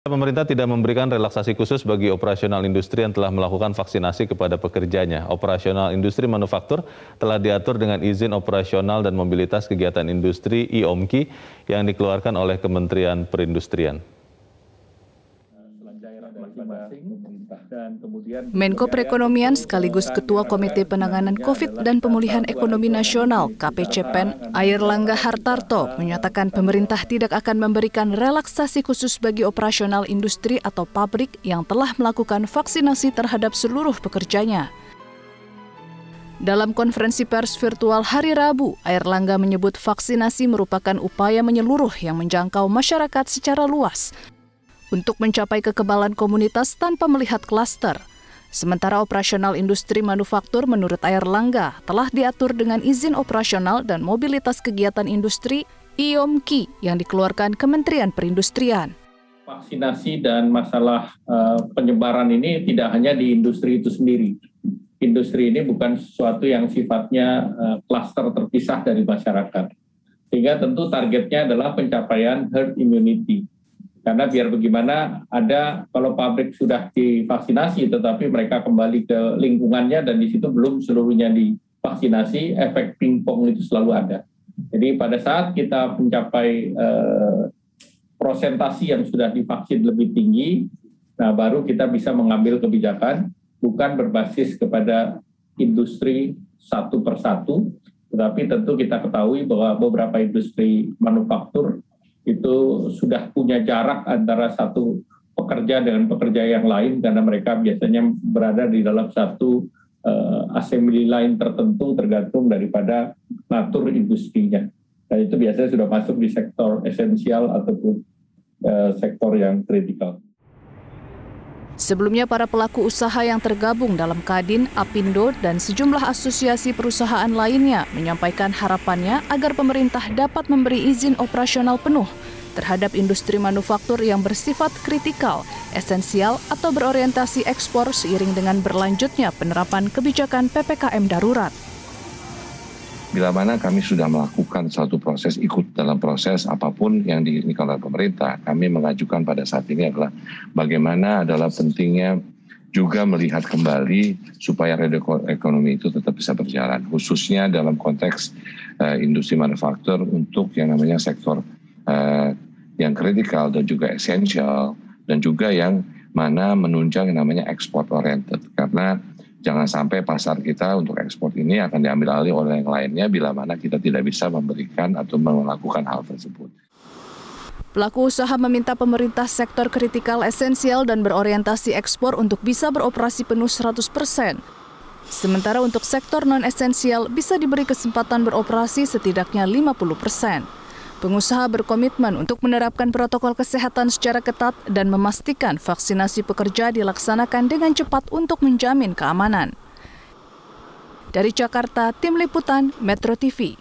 Pemerintah tidak memberikan relaksasi khusus bagi operasional industri yang telah melakukan vaksinasi kepada pekerjanya. Operasional industri manufaktur telah diatur dengan izin operasional dan mobilitas kegiatan industri IOMKI yang dikeluarkan oleh Kementerian Perindustrian. Menko Perekonomian sekaligus Ketua Komite Penanganan COVID dan Pemulihan Ekonomi Nasional KPCPEN, Airlangga Hartarto, menyatakan pemerintah tidak akan memberikan relaksasi khusus bagi operasional industri atau pabrik yang telah melakukan vaksinasi terhadap seluruh pekerjanya. Dalam konferensi pers virtual hari Rabu, Airlangga menyebut vaksinasi merupakan upaya menyeluruh yang menjangkau masyarakat secara luas untuk mencapai kekebalan komunitas tanpa melihat klaster. Sementara operasional industri manufaktur menurut Airlangga telah diatur dengan izin operasional dan mobilitas kegiatan industri IOMKI yang dikeluarkan Kementerian Perindustrian. Vaksinasi dan masalah penyebaran ini tidak hanya di industri itu sendiri. Industri ini bukan sesuatu yang sifatnya klaster terpisah dari masyarakat. Sehingga tentu targetnya adalah pencapaian herd immunity. Karena biar bagaimana ada kalau pabrik sudah divaksinasi tetapi mereka kembali ke lingkungannya dan di situ belum seluruhnya divaksinasi, efek pingpong itu selalu ada. Jadi pada saat kita mencapai prosentasi yang sudah divaksin lebih tinggi, nah baru kita bisa mengambil kebijakan bukan berbasis kepada industri satu persatu, tetapi tentu kita ketahui bahwa beberapa industri manufaktur itu sudah punya jarak antara satu pekerja dengan pekerja yang lain karena mereka biasanya berada di dalam satu assembly line tertentu tergantung daripada natur industrinya. Dan itu biasanya sudah masuk di sektor esensial ataupun sektor yang kritikal. Sebelumnya para pelaku usaha yang tergabung dalam Kadin, Apindo, dan sejumlah asosiasi perusahaan lainnya menyampaikan harapannya agar pemerintah dapat memberi izin operasional penuh terhadap industri manufaktur yang bersifat kritikal, esensial, atau berorientasi ekspor seiring dengan berlanjutnya penerapan kebijakan PPKM darurat. Bila mana kami sudah melakukan suatu proses, ikut dalam proses apapun yang diinginkan oleh pemerintah, kami mengajukan pada saat ini adalah bagaimana adalah pentingnya juga melihat kembali supaya roda ekonomi itu tetap bisa berjalan, khususnya dalam konteks industri manufaktur untuk yang namanya sektor yang kritikal dan juga esensial, dan juga yang mana menunjang yang namanya export oriented, karena jangan sampai pasar kita untuk ekspor ini akan diambil alih oleh yang lainnya bila mana kita tidak bisa memberikan atau melakukan hal tersebut. Pelaku usaha meminta pemerintah sektor kritikal, esensial, dan berorientasi ekspor untuk bisa beroperasi penuh 100%. Sementara untuk sektor non-esensial bisa diberi kesempatan beroperasi setidaknya 50%. Pengusaha berkomitmen untuk menerapkan protokol kesehatan secara ketat dan memastikan vaksinasi pekerja dilaksanakan dengan cepat untuk menjamin keamanan. Dari Jakarta, Tim Liputan Metro TV.